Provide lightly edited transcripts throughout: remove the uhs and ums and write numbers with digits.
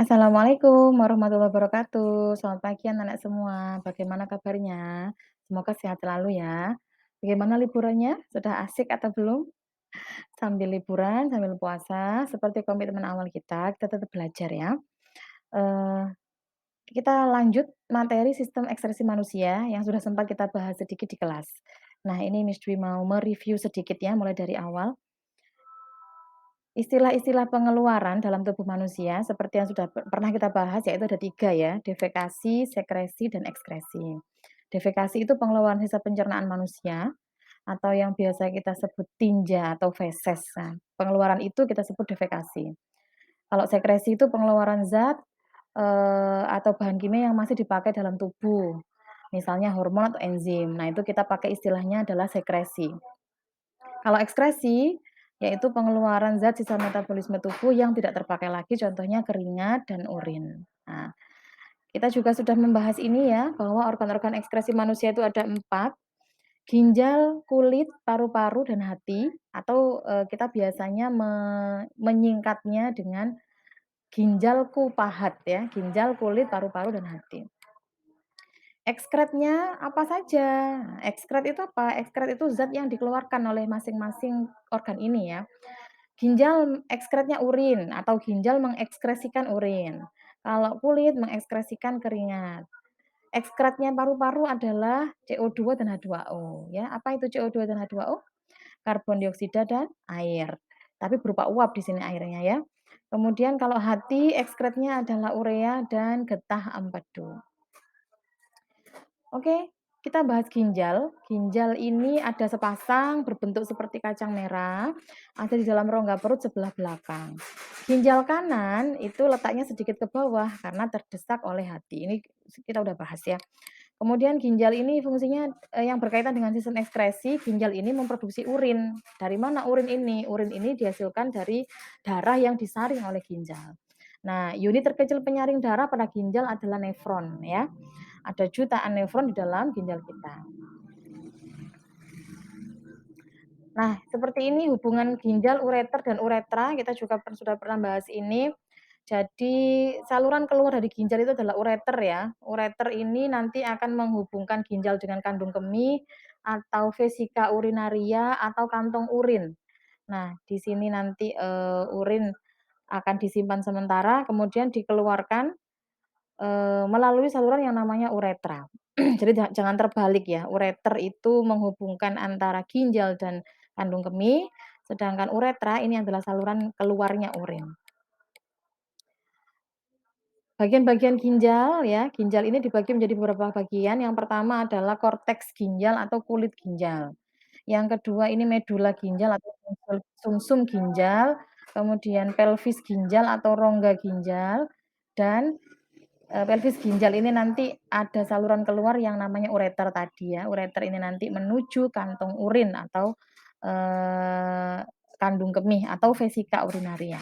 Assalamualaikum warahmatullahi wabarakatuh. Selamat pagi anak-anak semua. Bagaimana kabarnya? Semoga sehat selalu ya. Bagaimana liburannya? Sudah asik atau belum? Sambil liburan, sambil puasa, seperti komitmen awal kita tetap belajar ya. Eee, kita lanjut materi sistem ekspresi manusia yang sudah sempat kita bahas sedikit di kelas. Nah, ini Miss Dwi mau mereview sedikit ya, mulai dari awal. Istilah-istilah pengeluaran dalam tubuh manusia seperti yang sudah pernah kita bahas yaitu ada 3 ya, defekasi, sekresi, dan ekskresi. Defekasi itu pengeluaran sisa pencernaan manusia atau yang biasa kita sebut tinja atau feses. Nah, pengeluaran itu kita sebut defekasi. Kalau sekresi itu pengeluaran zat, atau bahan kimia yang masih dipakai dalam tubuh, misalnya hormon atau enzim. Nah, itu kita pakai istilahnya adalah sekresi. Kalau ekskresi, yaitu pengeluaran zat sisa metabolisme tubuh yang tidak terpakai lagi, contohnya keringat dan urin. Nah, kita juga sudah membahas ini ya, bahwa organ-organ ekskresi manusia itu ada 4, ginjal, kulit, paru-paru, dan hati, atau, kita biasanya menyingkatnya dengan ginjalku pahat ya, ginjal, kulit, paru-paru, dan hati. Ekskretnya apa saja? Ekskret itu apa? Ekskret itu zat yang dikeluarkan oleh masing-masing organ ini ya. Ginjal ekskretnya urin atau ginjal mengekskresikan urin. Kalau kulit mengekskresikan keringat. Ekskretnya paru-paru adalah CO2 dan H2O ya. Apa itu CO2 dan H2O? Karbon dioksida dan air. Tapi berupa uap di sini airnya ya. Kemudian kalau hati ekskretnya adalah urea dan getah empedu. Oke, kita bahas ginjal. Ginjal ini ada sepasang berbentuk seperti kacang merah, ada di dalam rongga perut sebelah belakang. Ginjal kanan itu letaknya sedikit ke bawah karena terdesak oleh hati. Ini kita udah bahas ya. Kemudian ginjal ini fungsinya yang berkaitan dengan sistem ekskresi, ginjal ini memproduksi urin. Dari mana urin ini? Urin ini dihasilkan dari darah yang disaring oleh ginjal. Nah, unit terkecil penyaring darah pada ginjal adalah nefron ya. Ada jutaan nefron di dalam ginjal kita. Nah, seperti ini hubungan ginjal, ureter, dan uretra, kita juga sudah pernah bahas ini. Jadi saluran keluar dari ginjal itu adalah ureter ya. Ureter ini nanti akan menghubungkan ginjal dengan kandung kemih atau vesika urinaria atau kantong urin. Nah, di sini nanti, urin akan disimpan sementara kemudian dikeluarkan melalui saluran yang namanya uretra. Jadi jangan terbalik ya, ureter itu menghubungkan antara ginjal dan kandung kemih, sedangkan uretra ini adalah saluran keluarnya urin. Bagian-bagian ginjal ya, ginjal ini dibagi menjadi beberapa bagian. Yang pertama adalah korteks ginjal atau kulit ginjal. Yang kedua ini medula ginjal atau sumsum ginjal, kemudian pelvis ginjal atau rongga ginjal, dan pelvis ginjal ini nanti ada saluran keluar yang namanya ureter tadi ya. Ureter ini nanti menuju kantong urin atau, kandung kemih atau vesika urinaria.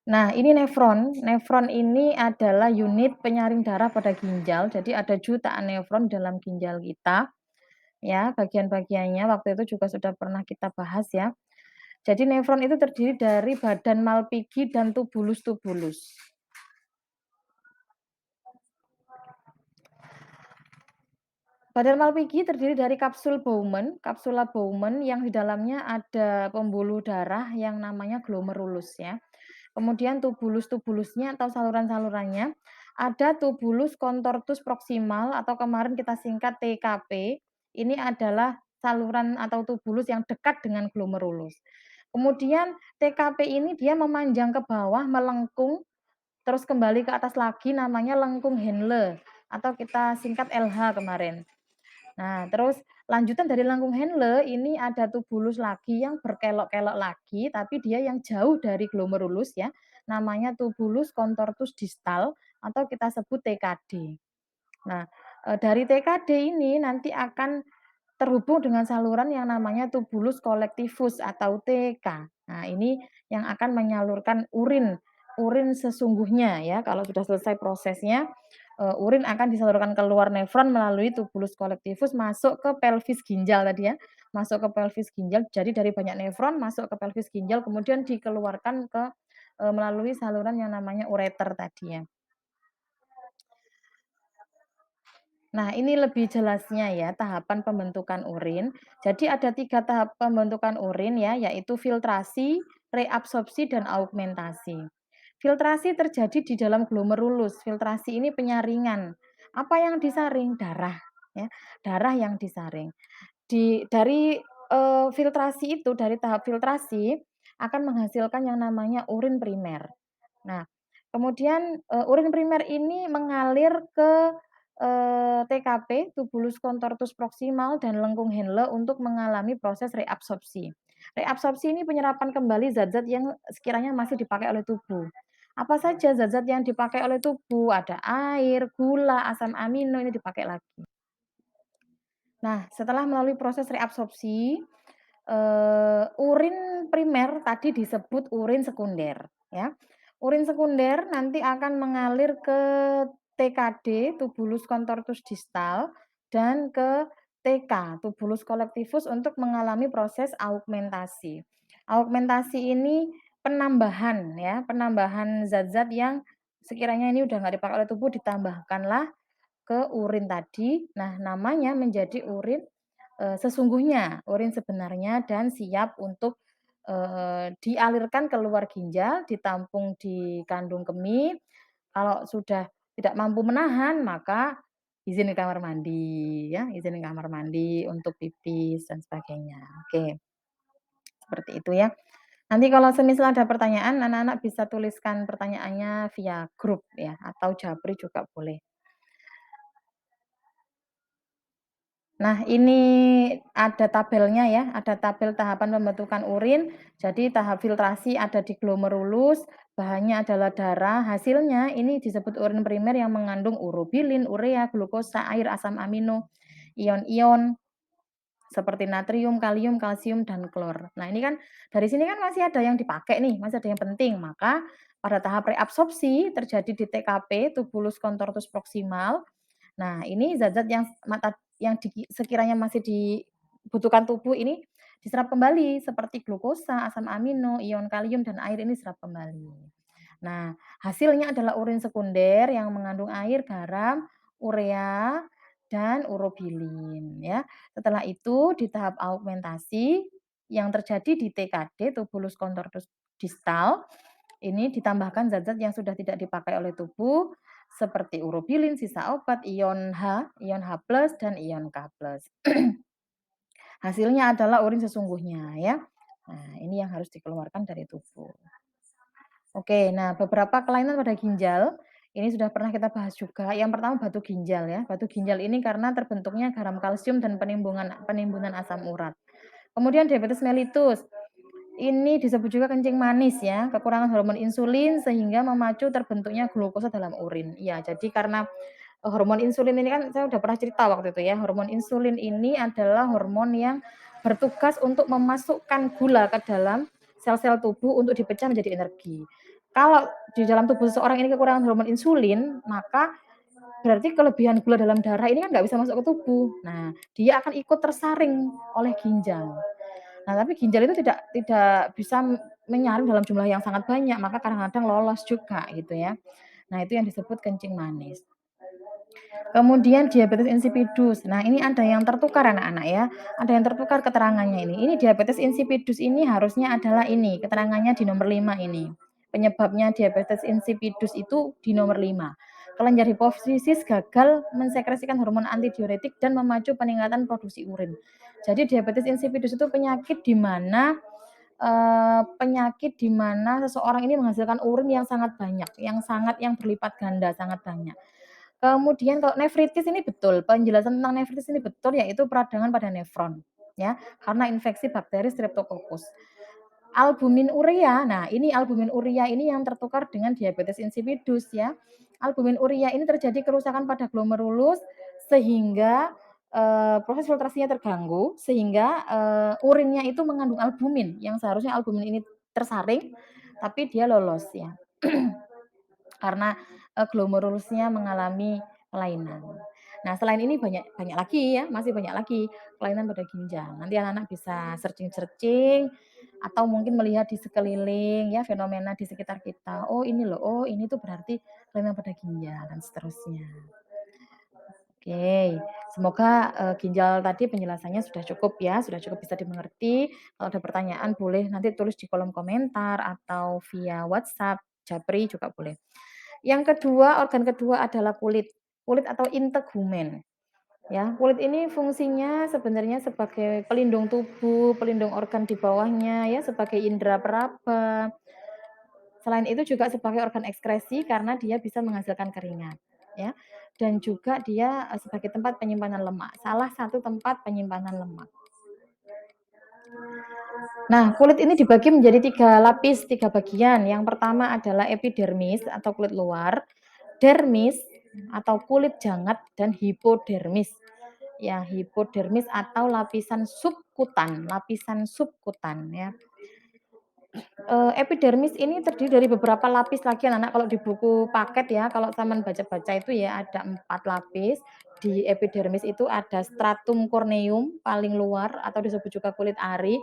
Nah, ini nefron. Nefron ini adalah unit penyaring darah pada ginjal. Jadi ada jutaan nefron dalam ginjal kita, ya. Bagian-bagiannya waktu itu juga sudah pernah kita bahas ya. Jadi nefron itu terdiri dari badan Malpighi dan tubulus-tubulus. Badan Malpighi terdiri dari kapsul Bowman, kapsula Bowman yang di dalamnya ada pembuluh darah yang namanya glomerulus ya. Kemudian tubulus-tubulusnya atau saluran-salurannya, ada tubulus contortus proximal atau kemarin kita singkat TKP, ini adalah saluran atau tubulus yang dekat dengan glomerulus. Kemudian TKP ini dia memanjang ke bawah, melengkung, terus kembali ke atas lagi namanya lengkung Henle atau kita singkat LH kemarin. Nah, terus lanjutan dari lengkung Henle ini ada tubulus lagi yang berkelok-kelok lagi, tapi dia yang jauh dari glomerulus ya, namanya tubulus contortus distal atau kita sebut TKD. Nah, dari TKD ini nanti akan terhubung dengan saluran yang namanya tubulus collectivus atau TK. Nah, ini yang akan menyalurkan urin, urin sesungguhnya ya, kalau sudah selesai prosesnya, urin akan disalurkan keluar nefron melalui tubulus collectivus masuk ke pelvis ginjal tadi ya, masuk ke pelvis ginjal. Jadi dari banyak nefron masuk ke pelvis ginjal kemudian dikeluarkan ke melalui saluran yang namanya ureter tadi ya. Nah, ini lebih jelasnya ya tahapan pembentukan urin. Jadi ada 3 tahap pembentukan urin ya, yaitu filtrasi, reabsorpsi, dan augmentasi. Filtrasi terjadi di dalam glomerulus. Filtrasi ini penyaringan. Apa yang disaring? Darah ya, darah yang disaring. Dari filtrasi itu, dari tahap filtrasi akan menghasilkan yang namanya urin primer. Nah, kemudian, urin primer ini mengalir ke, TKP, tubulus contortus proximal dan lengkung Henle untuk mengalami proses reabsorpsi. Reabsorpsi ini penyerapan kembali zat-zat yang sekiranya masih dipakai oleh tubuh. Apa saja zat-zat yang dipakai oleh tubuh? Ada air, gula, asam amino, ini dipakai lagi. Nah, setelah melalui proses reabsorpsi, urin primer tadi disebut urin sekunder, ya. Urin sekunder nanti akan mengalir ke TKD, tubulus contortus distal, dan ke TK, tubulus collectivus untuk mengalami proses augmentasi. Augmentasi ini penambahan ya, penambahan zat-zat yang sekiranya ini udah nggak dipakai oleh tubuh ditambahkanlah ke urin tadi. Nah, namanya menjadi urin, sesungguhnya, urin sebenarnya dan siap untuk, dialirkan keluar ginjal, ditampung di kandung kemih. Kalau sudah tidak mampu menahan, maka izin ke kamar mandi ya, izin ke kamar mandi untuk pipis dan sebagainya. Oke, seperti itu ya. Nanti kalau semisal ada pertanyaan, anak-anak bisa tuliskan pertanyaannya via grup ya, atau japri juga boleh. Nah, ini ada tabelnya ya, ada tabel tahapan pembentukan urin. Jadi tahap filtrasi ada di glomerulus, bahannya adalah darah, hasilnya ini disebut urin primer yang mengandung urobilin, urea, glukosa, air, asam amino, ion-ion seperti natrium, kalium, kalsium, dan klor. Nah, ini kan dari sini kan masih ada yang dipakai nih, masih ada yang penting. Maka pada tahap reabsorpsi terjadi di TKP, tubulus contortus proximal. Nah, ini zat-zat yang sekiranya masih dibutuhkan tubuh ini diserap kembali seperti glukosa, asam amino, ion kalium, dan air ini diserap kembali. Nah, hasilnya adalah urin sekunder yang mengandung air, garam, urea, dan urobilin ya. Setelah itu di tahap augmentasi yang terjadi di TKD, tubulus contortus distal, ini ditambahkan zat-zat yang sudah tidak dipakai oleh tubuh seperti urobilin, sisa obat, ion H+, dan ion K+. Hasilnya adalah urin sesungguhnya ya. Nah, ini yang harus dikeluarkan dari tubuh. Oke, nah beberapa kelainan pada ginjal, ini sudah pernah kita bahas juga. Yang pertama batu ginjal ya. Batu ginjal ini karena terbentuknya garam kalsium dan penimbunan asam urat. Kemudian diabetes mellitus. Ini disebut juga kencing manis ya, kekurangan hormon insulin sehingga memacu terbentuknya glukosa dalam urin. Iya, jadi karena hormon insulin ini kan saya udah pernah cerita waktu itu ya, hormon insulin ini adalah hormon yang bertugas untuk memasukkan gula ke dalam sel-sel tubuh untuk dipecah menjadi energi. Kalau di dalam tubuh seseorang ini kekurangan hormon insulin, maka berarti kelebihan gula dalam darah ini kan nggak bisa masuk ke tubuh. Nah, dia akan ikut tersaring oleh ginjal. Nah, tapi ginjal itu tidak bisa menyaring dalam jumlah yang sangat banyak, maka kadang-kadang lolos juga gitu ya. Nah, itu yang disebut kencing manis. Kemudian diabetes insipidus. Nah, ini ada yang tertukar anak-anak ya. Ada yang tertukar keterangannya ini. Ini diabetes insipidus ini harusnya adalah ini, keterangannya di nomor 5 ini. Penyebabnya diabetes insipidus itu di nomor 5. Kelenjar hipofisis gagal mensekresikan hormon antidiuretik dan memacu peningkatan produksi urin. Jadi diabetes insipidus itu penyakit di mana seseorang ini menghasilkan urin yang sangat banyak, yang berlipat ganda, sangat banyak. Kemudian kalau nefritis ini betul, penjelasan tentang nefritis ini betul, yaitu peradangan pada nefron, ya, karena infeksi bakteri Streptococcus. Albumin urea, nah ini albumin urea ini yang tertukar dengan diabetes insipidus ya. Albumin urea ini terjadi kerusakan pada glomerulus sehingga, proses filtrasinya terganggu, sehingga, urinnya itu mengandung albumin, yang seharusnya albumin ini tersaring, tapi dia lolos ya. Karena, glomerulusnya mengalami kelainan. Nah, selain ini banyak banyak lagi ya, masih banyak lagi kelainan pada ginjal. Nanti anak-anak bisa searching-searching atau mungkin melihat di sekeliling ya, fenomena di sekitar kita. Oh ini loh, oh ini tuh berarti kelainan pada ginjal dan seterusnya. Oke, semoga, ginjal tadi penjelasannya sudah cukup ya, sudah cukup bisa dimengerti. Kalau ada pertanyaan boleh nanti tulis di kolom komentar atau via WhatsApp, japri juga boleh. Yang kedua, organ kedua adalah kulit. Kulit atau integumen, ya. Kulit ini fungsinya sebenarnya sebagai pelindung tubuh, pelindung organ di bawahnya ya, sebagai indera peraba. Selain itu juga sebagai organ ekskresi karena dia bisa menghasilkan keringat, ya. Dan juga dia, sebagai tempat penyimpanan lemak, salah satu tempat penyimpanan lemak. Nah, kulit ini dibagi menjadi 3 lapis, 3 bagian. Yang pertama adalah epidermis atau kulit luar, dermis atau kulit jangat, dan hipodermis. Ya, hipodermis atau lapisan subkutan ya. Epidermis ini terdiri dari beberapa lapis lagi anak-anak kalau di buku paket ya, kalau Taman baca-baca itu ya ada 4 lapis. Di epidermis itu ada stratum corneum paling luar atau disebut juga kulit ari,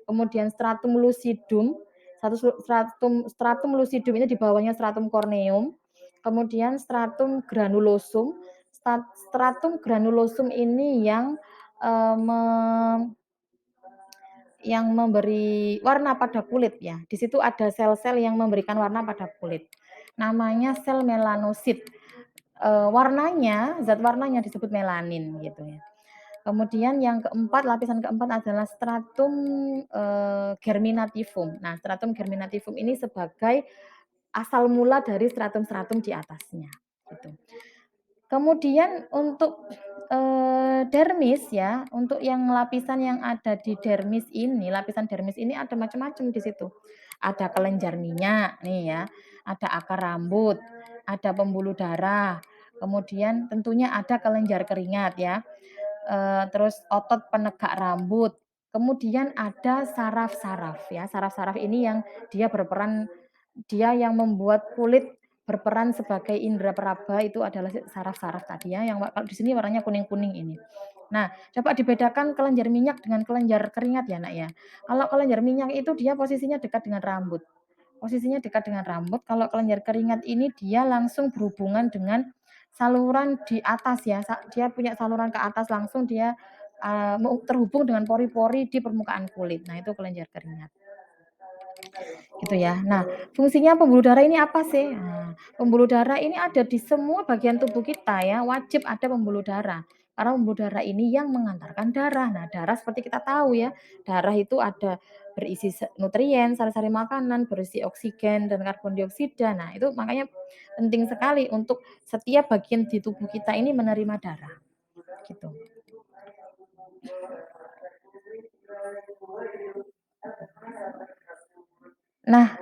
kemudian stratum lucidum, stratum lucidum ini di bawahnya stratum corneum, kemudian stratum granulosum. Stratum granulosum ini yang memberi warna pada kulit ya. Di situ ada sel-sel yang memberikan warna pada kulit. Namanya sel melanosit. Zat warnanya disebut melanin gitu ya. Kemudian yang keempat, lapisan keempat adalah stratum germinativum. Nah, stratum germinativum ini sebagai asal mula dari stratum-stratum di atasnya gitu. Kemudian untuk, dermis ya, untuk yang lapisan yang ada di dermis ini, lapisan dermis ini ada macam-macam di situ. Ada kelenjar minyak nih ya, ada akar rambut, ada pembuluh darah, kemudian tentunya ada kelenjar keringat ya, terus otot penegak rambut, kemudian ada saraf-saraf ya. Saraf-saraf ini yang dia yang membuat kulit berperan sebagai indera peraba itu adalah saraf-saraf tadi ya, yang kalau di sini warnanya kuning-kuning ini. Nah, coba dibedakan kelenjar minyak dengan kelenjar keringat ya, Nak, ya. Kalau kelenjar minyak itu dia posisinya dekat dengan rambut. Posisinya dekat dengan rambut, kalau kelenjar keringat ini dia langsung berhubungan dengan saluran di atas ya, dia punya saluran ke atas langsung dia, terhubung dengan pori-pori di permukaan kulit. Nah, itu kelenjar keringat. Gitu ya. Nah, fungsinya pembuluh darah ini apa sih? Nah, pembuluh darah ini ada di semua bagian tubuh kita ya, wajib ada pembuluh darah. Karena pembuluh darah ini yang mengantarkan darah. Nah, darah seperti kita tahu ya, darah itu ada berisi nutrien, sari-sari makanan, berisi oksigen dan karbon dioksida. Nah, itu makanya penting sekali untuk setiap bagian di tubuh kita ini menerima darah. Gitu. Nah,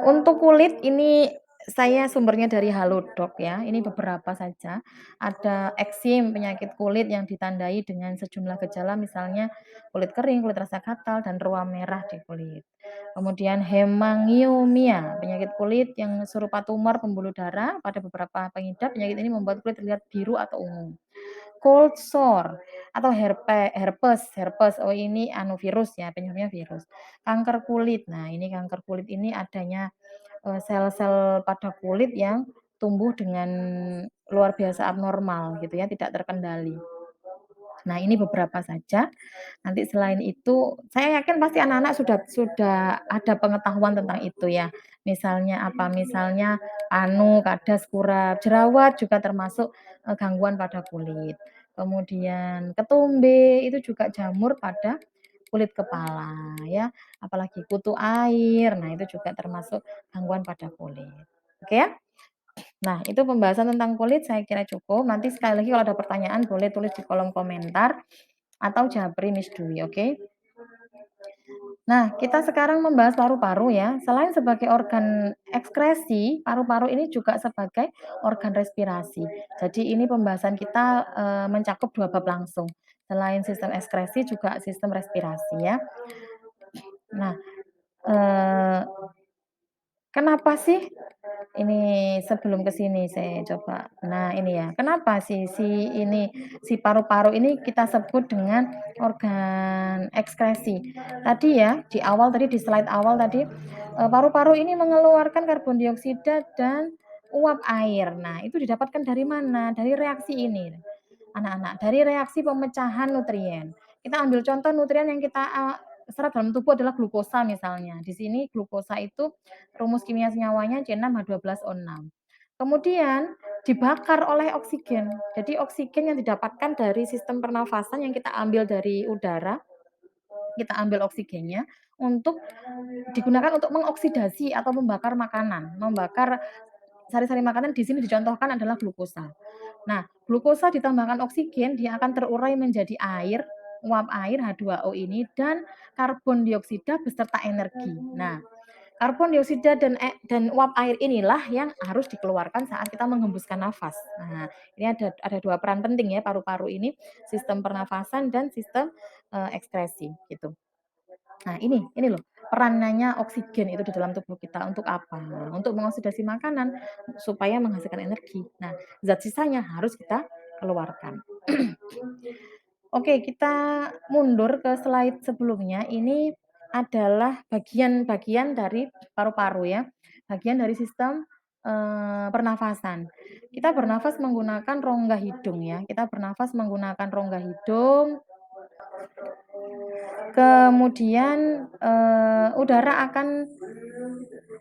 untuk kulit ini saya sumbernya dari Halodoc ya, ini beberapa saja. Ada eksim, penyakit kulit yang ditandai dengan sejumlah gejala misalnya kulit kering, kulit rasa gatal, dan ruam merah di kulit. Kemudian hemangiomia, penyakit kulit yang serupa tumor pembuluh darah pada beberapa pengidap. Penyakit ini membuat kulit terlihat biru atau ungu. Cold sore atau herpes, oh ini virus ya, penyebabnya virus. Kanker kulit, nah ini kanker kulit ini adanya, sel-sel pada kulit yang tumbuh dengan luar biasa abnormal gitu ya, tidak terkendali. Nah, ini beberapa saja. Nanti selain itu, saya yakin pasti anak-anak sudah ada pengetahuan tentang itu ya. Misalnya apa, misalnya anu, kadas, kurap, jerawat juga termasuk, gangguan pada kulit. Kemudian ketumbe itu juga jamur pada kulit kepala ya, apalagi kutu air, nah itu juga termasuk gangguan pada kulit. Oke ya? Nah, itu pembahasan tentang kulit saya kira cukup. Nanti sekali lagi kalau ada pertanyaan boleh tulis di kolom komentar atau japri Miss Dwi, oke? Nah, kita sekarang membahas paru-paru ya. Selain sebagai organ ekskresi, paru-paru ini juga sebagai organ respirasi. Jadi ini pembahasan kita, mencakup 2 bab langsung. Selain sistem ekskresi juga sistem respirasi ya. Nah, eee, kenapa sih Ini sebelum ke sini saya coba. Nah, ini ya, kenapa si paru-paru ini kita sebut dengan organ ekskresi. Tadi ya, di awal tadi di slide awal tadi, paru-paru ini mengeluarkan karbon dioksida dan uap air. Nah, itu didapatkan dari mana? Dari reaksi ini, anak-anak, dari reaksi pemecahan nutrien. Kita ambil contoh nutrien yang kita, serap dalam tubuh adalah glukosa misalnya. Di sini glukosa itu rumus kimia senyawanya C6H12O6. Kemudian dibakar oleh oksigen. Jadi oksigen yang didapatkan dari sistem pernafasan yang kita ambil dari udara, kita ambil oksigennya untuk digunakan untuk mengoksidasi atau membakar makanan, membakar sari-sari makanan di sini dicontohkan adalah glukosa. Nah, glukosa ditambahkan oksigen, dia akan terurai menjadi air, uap air H2O ini dan karbon dioksida beserta energi. Nah, karbon dioksida dan uap air inilah yang harus dikeluarkan saat kita menghembuskan nafas. Nah, ini ada 2 peran penting ya paru-paru ini, sistem pernafasan dan sistem, ekskresi gitu. Nah, ini loh perannya oksigen itu di dalam tubuh kita untuk apa? Untuk mengoksidasi makanan supaya menghasilkan energi. Nah, zat sisanya harus kita keluarkan. Oke, kita mundur ke slide sebelumnya. Ini adalah bagian-bagian dari paru-paru ya, bagian dari sistem, pernafasan. Kita bernafas menggunakan rongga hidung ya, kita bernafas menggunakan rongga hidung, kemudian, udara akan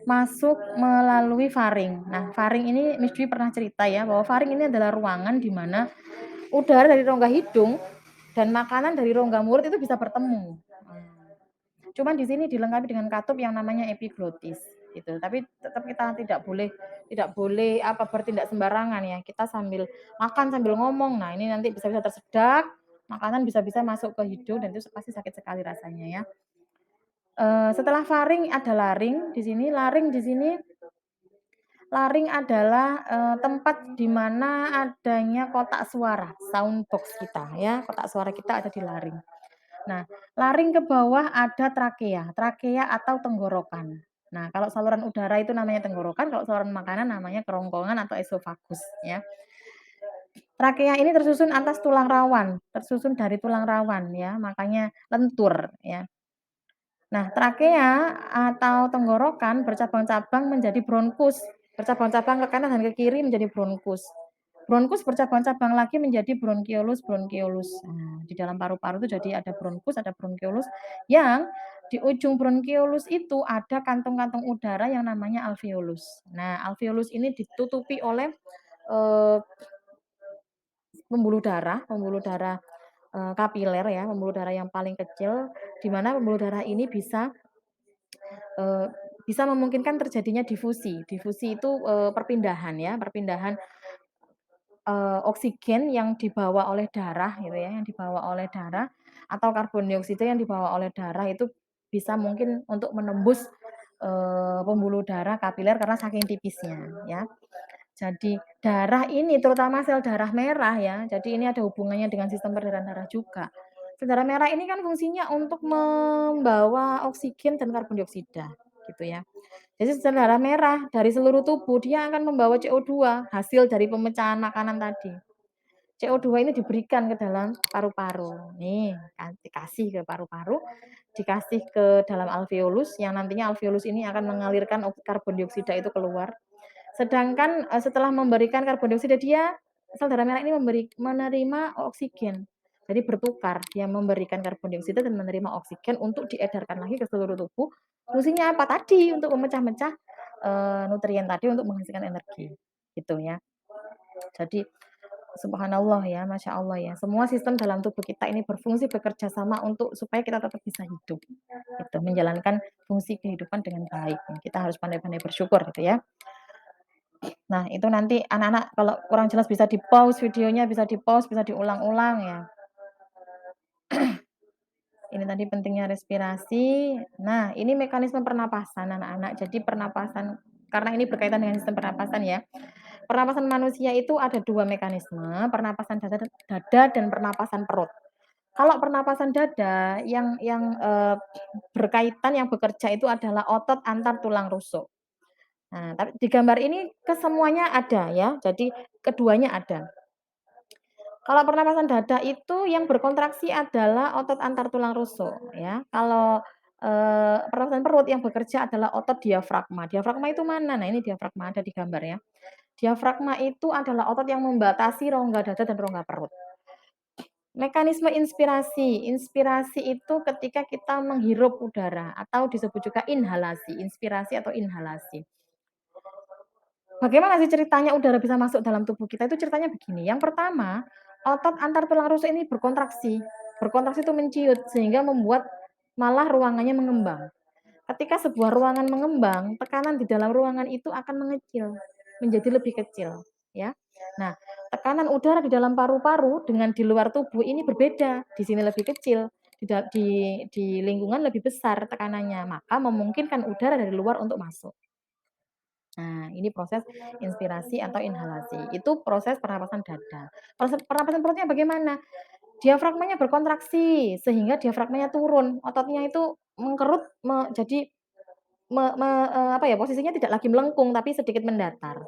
masuk melalui faring. Nah, faring ini Miss Dwi pernah cerita ya, bahwa faring ini adalah ruangan di mana udara dari rongga hidung dan makanan dari rongga mulut itu bisa bertemu. Cuman di sini dilengkapi dengan katup yang namanya epiglotis gitu. Tapi tetap kita tidak boleh bertindak sembarangan ya. Kita sambil makan sambil ngomong. Nah, ini nanti bisa-bisa tersedak, makanan bisa-bisa masuk ke hidung dan itu pasti sakit sekali rasanya ya. Setelah faring ada laring di sini. Laring adalah, tempat di mana adanya kotak suara, sound box kita ya, kotak suara kita ada di laring. Nah, laring ke bawah ada trakea, trakea atau tenggorokan. Nah, kalau saluran udara itu namanya tenggorokan, kalau saluran makanan namanya kerongkongan atau esofagus ya. Trakea ini tersusun dari tulang rawan ya, makanya lentur ya. Nah, trakea atau tenggorokan bercabang-cabang menjadi bronkus, bercabang-cabang ke kanan dan ke kiri menjadi bronkus. Bronkus bercabang-cabang lagi menjadi bronkiolus bronkiolus. Nah, di dalam paru-paru itu jadi ada bronkus, ada bronkiolus, yang di ujung bronkiolus itu ada kantung-kantung udara yang namanya alveolus. Nah, alveolus ini ditutupi oleh, eee, pembuluh darah, kapiler ya, pembuluh darah yang paling kecil, di mana pembuluh darah ini Eee, bisa memungkinkan terjadinya difusi. Difusi itu, perpindahan ya, perpindahan, oksigen yang dibawa oleh darah gitu ya, yang dibawa oleh darah atau karbon dioksida yang dibawa oleh darah itu bisa mungkin untuk menembus, pembuluh darah kapiler karena saking tipisnya ya. Jadi darah ini terutama sel darah merah ya, jadi ini ada hubungannya dengan sistem peredaran darah juga. Sel darah merah ini kan fungsinya untuk membawa oksigen dan karbon dioksida gitu ya. Jadi sel darah merah dari seluruh tubuh dia akan membawa CO2 hasil dari pemecahan makanan tadi. CO2 ini diberikan ke dalam paru-paru. Nih, dikasih ke paru-paru, dikasih ke dalam alveolus yang nantinya alveolus ini akan mengalirkan karbon dioksida itu keluar. Sedangkan, setelah memberikan karbon dioksida sel darah merah ini menerima oksigen. Jadi bertukar, dia memberikan karbon dioksida dan menerima oksigen untuk diedarkan lagi ke seluruh tubuh. Fungsinya apa tadi? Untuk memecah-mecah, nutrien tadi untuk menghasilkan energi, gitu ya. Jadi subhanallah ya, masya Allah ya, semua sistem dalam tubuh kita ini berfungsi bekerja sama untuk supaya kita tetap bisa hidup, gitu, menjalankan fungsi kehidupan dengan baik. Kita harus pandai-pandai bersyukur gitu ya. Nah, itu nanti anak-anak kalau kurang jelas bisa di-pause videonya, bisa di-pause, bisa diulang-ulang ya. Ini tadi pentingnya respirasi. Nah, ini mekanisme pernapasan anak-anak. Jadi pernapasan karena ini berkaitan dengan sistem pernapasan ya. Pernapasan manusia itu ada 2 mekanisme, pernapasan dada dan pernapasan perut. Kalau pernapasan dada yang berkaitan yang bekerja itu adalah otot antar tulang rusuk. Nah, tapi di gambar ini kesemuanya ada ya, jadi keduanya ada. Kalau pernapasan dada itu yang berkontraksi adalah otot antar tulang rusuk ya. Kalau, pernapasan perut yang bekerja adalah otot diafragma. Diafragma itu mana? Nah, ini diafragma ada di gambar ya. Diafragma itu adalah otot yang membatasi rongga dada dan rongga perut. Mekanisme inspirasi, inspirasi itu ketika kita menghirup udara atau disebut juga inhalasi, inspirasi atau inhalasi. Bagaimana sih ceritanya udara bisa masuk dalam tubuh kita? Itu ceritanya begini, yang pertama, otot antar tulang rusuk ini berkontraksi. Berkontraksi itu menciut, sehingga membuat malah ruangannya mengembang. Ketika sebuah ruangan mengembang, tekanan di dalam ruangan itu akan mengecil, menjadi lebih kecil, ya. Nah, tekanan udara di dalam paru-paru dengan di luar tubuh ini berbeda, di sini lebih kecil, di lingkungan lebih besar tekanannya, maka memungkinkan udara dari luar untuk masuk. Nah, ini proses inspirasi atau inhalasi. Itu proses pernapasan dada. Proses pernapasan perutnya bagaimana? Diafragmanya berkontraksi sehingga diafragmanya turun, ototnya itu mengkerut jadi apa ya, posisinya tidak lagi melengkung tapi sedikit mendatar.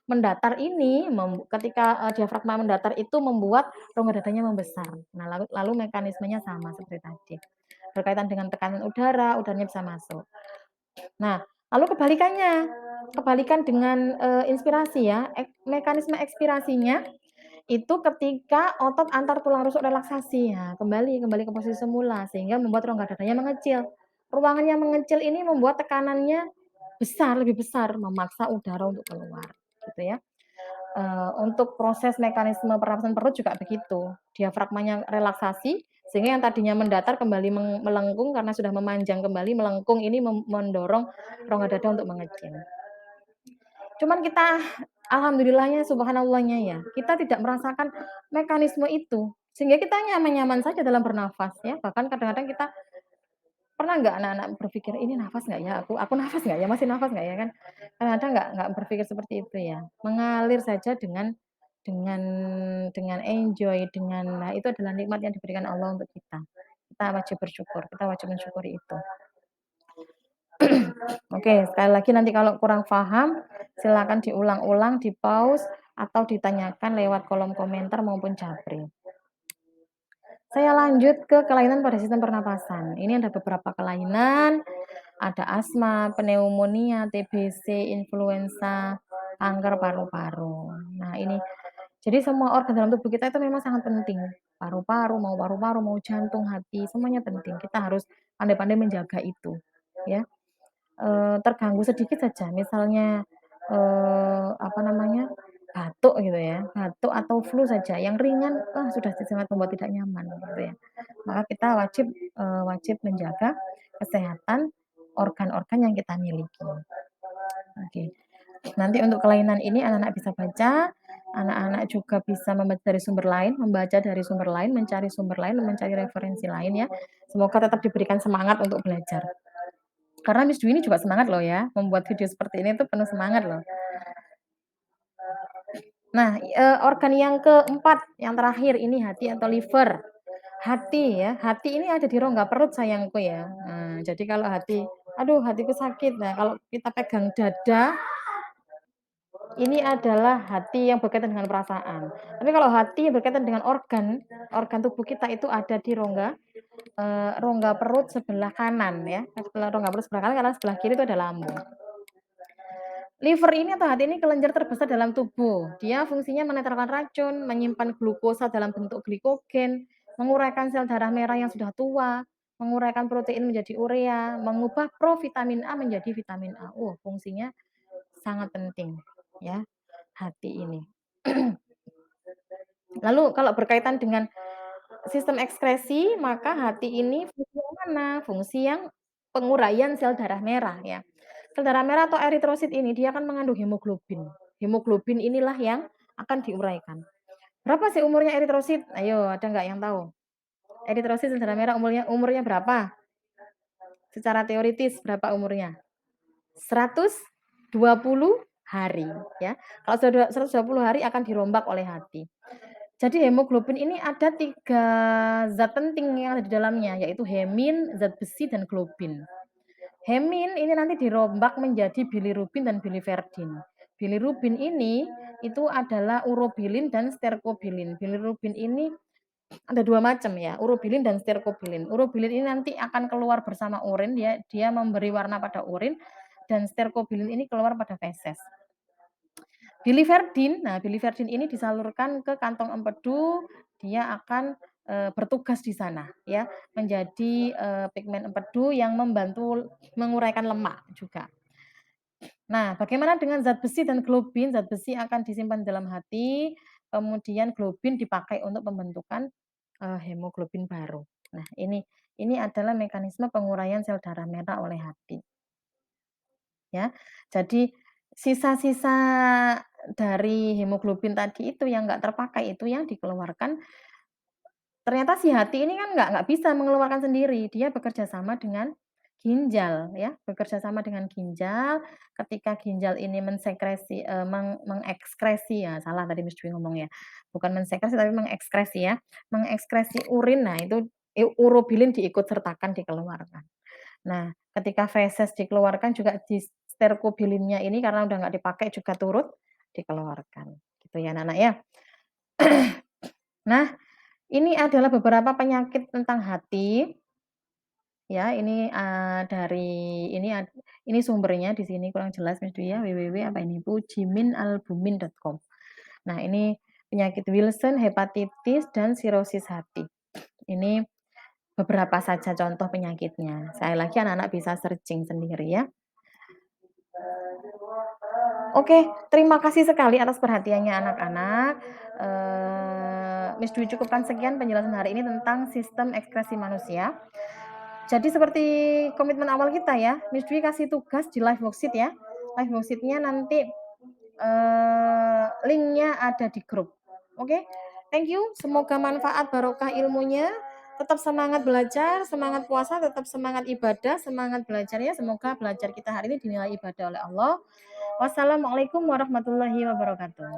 Mendatar ini ketika, diafragma mendatar itu membuat rongga dadanya membesar. Nah, lalu lalu mekanismenya sama seperti tadi. Berkaitan dengan tekanan udara, udaranya bisa masuk. Nah, lalu kebalikan dengan, inspirasi ya, mekanisme ekspirasinya itu ketika otot antar tulang rusuk relaksasi, ya kembali ke posisi semula sehingga membuat rongga dadanya mengecil. Ruangan yang mengecil ini membuat tekanannya besar, lebih besar, memaksa udara untuk keluar, gitu ya. Untuk proses mekanisme pernapasan perut juga begitu, diafragmanya relaksasi sehingga yang tadinya mendatar kembali melengkung karena sudah memanjang kembali, melengkung ini mendorong rongga dada untuk mengecil. Cuman kita alhamdulillahnya, subhanallahnya ya, kita tidak merasakan mekanisme itu, sehingga kita nyaman-nyaman saja dalam bernafas ya, bahkan kadang-kadang kita pernah nggak anak-anak berpikir, "Ini nafas nggak ya? Aku nafas nggak ya? Masih nafas nggak ya?" Kan kadang-kadang nggak berpikir seperti itu ya. Mengalir saja dengan dengan enjoy, nah itu adalah nikmat yang diberikan Allah untuk kita. Kita wajib bersyukur, kita wajib mensyukuri itu. Oke, sekali lagi nanti kalau kurang paham, silakan diulang-ulang, di-pause, atau ditanyakan lewat kolom komentar maupun japri. Saya lanjut ke kelainan pada sistem pernapasan. Ini ada beberapa kelainan, ada asma, pneumonia, TBC, influenza, kanker paru-paru. Nah ini, jadi semua organ dalam tubuh kita itu memang sangat penting. Paru-paru, mau jantung, hati, semuanya penting. Kita harus pandai-pandai menjaga itu, ya. Terganggu sedikit saja, misalnya, apa namanya, batuk gitu ya, batuk atau flu saja yang ringan, sudah sangat membuat tidak nyaman gitu ya. Maka kita wajib menjaga kesehatan organ-organ yang kita miliki. Oke. Nanti untuk kelainan ini anak-anak bisa baca, anak-anak juga bisa membaca dari sumber lain, mencari sumber lain, mencari referensi lain ya. Semoga tetap diberikan semangat untuk belajar. Karena Miss Dwi ini juga semangat loh ya, membuat video seperti ini tuh penuh semangat loh. Nah, organ yang keempat, yang terakhir ini hati atau liver. Hati ya, hati ini ada di rongga perut sayangku ya. Nah, jadi kalau hati, "Aduh hatiku sakit." Nah, kalau kita pegang dada, ini adalah hati yang berkaitan dengan perasaan. Tapi kalau hati yang berkaitan dengan organ, organ tubuh kita itu ada di rongga perut sebelah kanan ya, sebelah rongga perut sebelah kanan karena sebelah kiri itu ada lambung. Liver ini atau hati ini kelenjar terbesar dalam tubuh. Dia fungsinya menetralkan racun, menyimpan glukosa dalam bentuk glikogen, menguraikan sel darah merah yang sudah tua, menguraikan protein menjadi urea, mengubah provitamin A menjadi vitamin A. Fungsinya sangat penting ya, hati ini. Lalu kalau berkaitan dengan sistem ekskresi, maka hati ini fungsi yang mana? Fungsi yang penguraian sel darah merah ya. Sel darah merah atau eritrosit ini dia akan mengandung hemoglobin. Hemoglobin inilah yang akan diuraikan. Berapa sih umurnya eritrosit? Ayo, ada nggak yang tahu? Eritrosit sel darah merah umurnya berapa? Secara teoritis berapa umurnya? 120 hari ya. Kalau sudah 120 hari akan dirombak oleh hati. Jadi hemoglobin ini ada 3 zat penting yang ada di dalamnya, yaitu hemin, zat besi, dan globin. Hemin ini nanti dirombak menjadi bilirubin dan biliverdin. Bilirubin ini itu adalah urobilin dan sterkobilin. Bilirubin ini ada 2 macam ya, urobilin dan sterkobilin. Urobilin ini nanti akan keluar bersama urin, dia memberi warna pada urin, dan sterkobilin ini keluar pada feses. Biliverdin ini disalurkan ke kantong empedu, dia akan, bertugas di sana ya, menjadi, pigmen empedu yang membantu menguraikan lemak juga. Nah, bagaimana dengan zat besi dan globin? Zat besi akan disimpan dalam hati, kemudian globin dipakai untuk pembentukan, hemoglobin baru. Nah, ini adalah mekanisme penguraian sel darah merah oleh hati, ya. Jadi, sisa-sisa dari hemoglobin tadi itu yang nggak terpakai itu yang dikeluarkan. Ternyata si hati ini kan nggak bisa mengeluarkan sendiri, dia bekerja sama dengan ginjal ya, bekerja sama dengan ginjal, ketika ginjal ini mensekresi, mengekskresi ya, salah tadi Miss Dwi ngomong ya, bukan mensekresi tapi mengekskresi ya, mengekskresi urin, nah itu urobilin diikut sertakan dikeluarkan. Nah, ketika feses dikeluarkan juga sterkobilinnya ini karena udah nggak dipakai juga turut dikeluarkan, gitu ya anak-anak ya. Nah, ini adalah beberapa penyakit tentang hati, ya, ini, dari ini sumbernya di sini kurang jelas Mas Dwi ya, apa ini, bujiminalbumin.com. Nah, ini penyakit Wilson, hepatitis, dan sirosis hati. Ini beberapa saja contoh penyakitnya. Sekali lagi anak-anak bisa searching sendiri ya. Oke, terima kasih sekali atas perhatiannya anak-anak. Miss Dwi cukupkan sekian penjelasan hari ini tentang sistem ekskresi manusia. Jadi seperti komitmen awal kita ya, Miss Dwi kasih tugas di live worksheet ya. Live worksheet-nya nanti, link-nya ada di grup. Oke, thank you, semoga manfaat barokah ilmunya. Tetap semangat belajar, semangat puasa, tetap semangat ibadah, semangat belajar ya. Semoga belajar kita hari ini dinilai ibadah oleh Allah. Wassalamualaikum warahmatullahi wabarakatuh.